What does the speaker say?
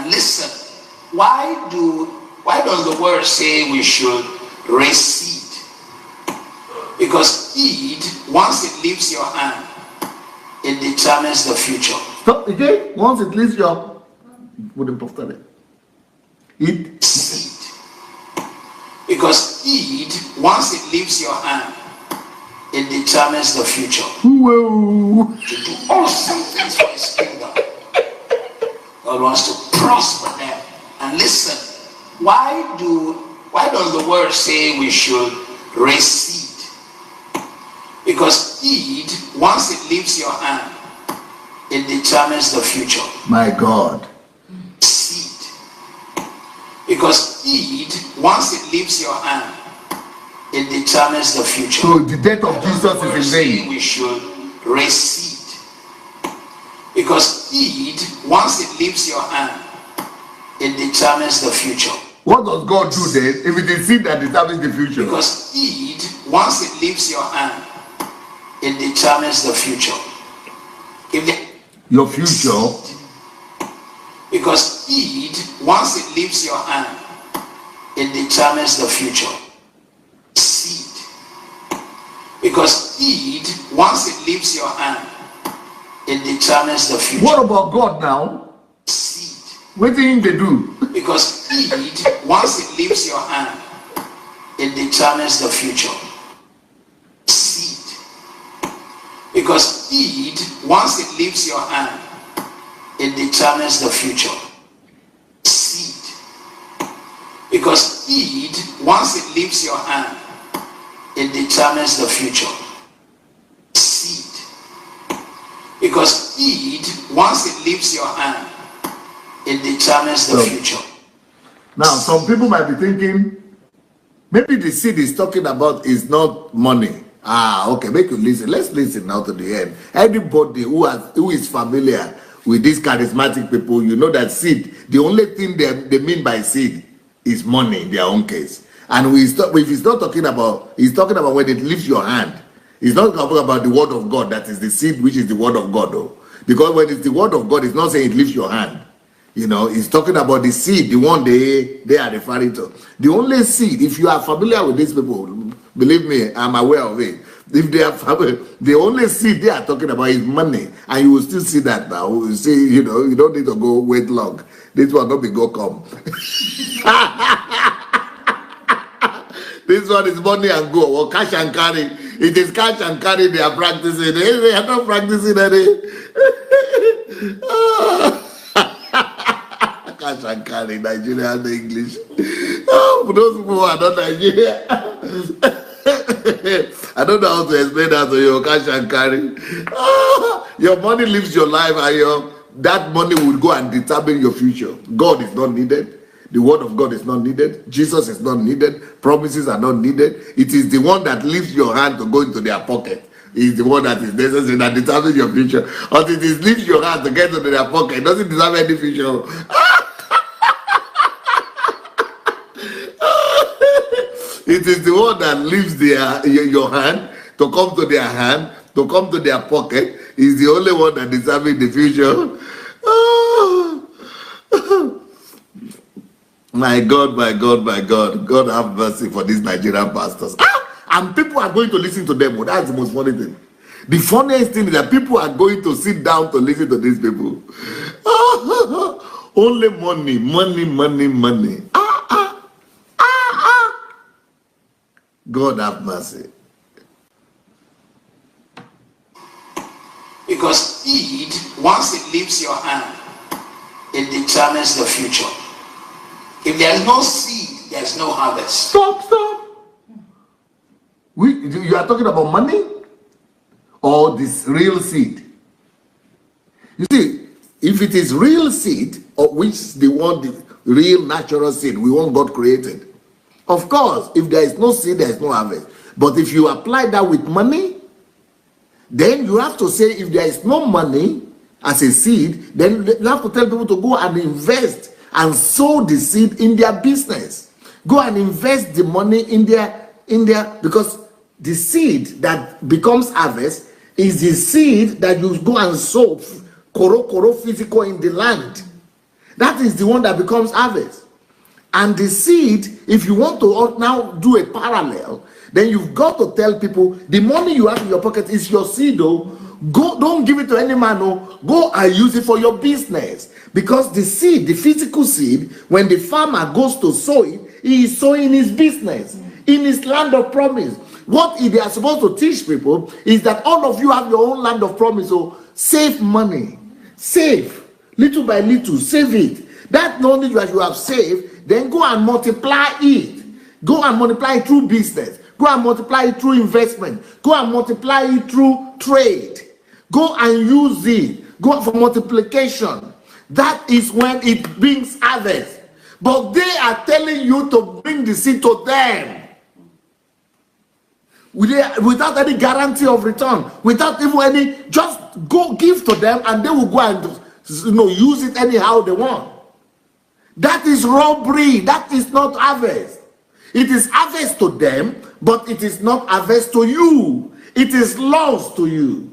And listen, why does the word say we should raise seed? Because seed, once it leaves your hand, it determines the future. Stop again. Once it leaves your wouldn't postpone it. It seed. Because seed, once it leaves your hand, it determines the future. Whoa. To do awesome things for his kingdom. God wants to prosper them. And listen, why does the word say we should raise seed? Because seed, once it leaves your hand, it determines the future. My God. Seed. Because seed, once it leaves your hand, it determines the future. So the death of Jesus is in vain. We should raise seed. Because seed, once it leaves your hand, it determines the future. What does God do then if it is seed that determines the future? Because seed, once it leaves your hand, it determines the future. Your future. Because seed, once it leaves your hand, it determines the future. Seed. Because seed, once it leaves your hand, it determines the future. What about God now? Seed. What do they do? Because seed, once it leaves your hand, it determines the future. Seed. Because seed, once it leaves your hand, it determines the future. Seed. Because seed, once it leaves your hand, it determines the future. Seed. Because seed, once it leaves your hand, it determines the future. Now, some people might be thinking, maybe the seed is talking about is not money. Okay, make you listen. Let's listen now to the end. Anybody who is familiar with these charismatic people, you know that seed, the only thing they mean by seed is money in their own case. And if he's not talking about, he's talking about when it leaves your hand. He's not talking about the word of God, that is the seed, which is the word of God, though. Because when it's the word of God, it's not saying it leaves your hand. You know, he's talking about the seed, the one they are referring to. The only seed, if you are familiar with these people, believe me, I'm aware of it. If they are familiar, the only seed they are talking about is money. And you will still see that now. You see, you know, you don't need to go wait long. This one don't be go come. This one is money and go, or cash and carry. It is cash and carry they are practicing. They are not practicing any. Cash and carry, Nigerian English. Oh, for those people who are not Nigerian. I don't know how to explain that to you. Cash and carry. Your money lives your life, and that money will go and determine your future. God is not needed. The word of God is not needed. Jesus is not needed. Promises are not needed. It is the one that leaves your hand to go into their pocket. Is the one that is necessary, that determines your future. Until it leaves your hand to get into their pocket, it doesn't determine any future. It is the one that leaves your hand to come to their hand, to come to their pocket. Is the only one that determines the future. My God, my God, my God. God have mercy for these Nigerian pastors. And people are going to listen to them. That's the most funny thing. The funniest thing is that people are going to sit down to listen to these people. Only money, money, money, money. God have mercy. Because seed, once it leaves your hand, it determines the future. If there is no seed, there is no harvest. Stop. You are talking about money or this real seed? You see, if it is real seed, or which they want the real natural seed, we want God created. Of course, if there is no seed, there is no harvest. But if you apply that with money, then you have to say if there is no money as a seed, then you have to tell people to go and invest and sow the seed in their business. Go and invest the money in their because the seed that becomes harvest is the seed that you go and sow physical in the land. That is the one that becomes harvest. And the seed, if you want to now do a parallel, then you've got to tell people the money you have in your pocket is your seed. Go, don't give it to any man. Go and use it for your business. Because the seed, the physical seed, when the farmer goes to sow it, he is sowing his business in his land of promise. What they are supposed to teach people is that all of you have your own land of promise. So save money, save little by little, save it. That knowledge that you have saved, then go and multiply it. Go and multiply it through business. Go and multiply it through investment. Go and multiply it through trade. Go and use it. Go for multiplication. That is when it brings harvest. But they are telling you to bring the seed to them without any guarantee of return, without even any, just go give to them and they will go and use it anyhow they want. That is robbery. That is not harvest. It is harvest to them, but it is not harvest to you. It is loss to you.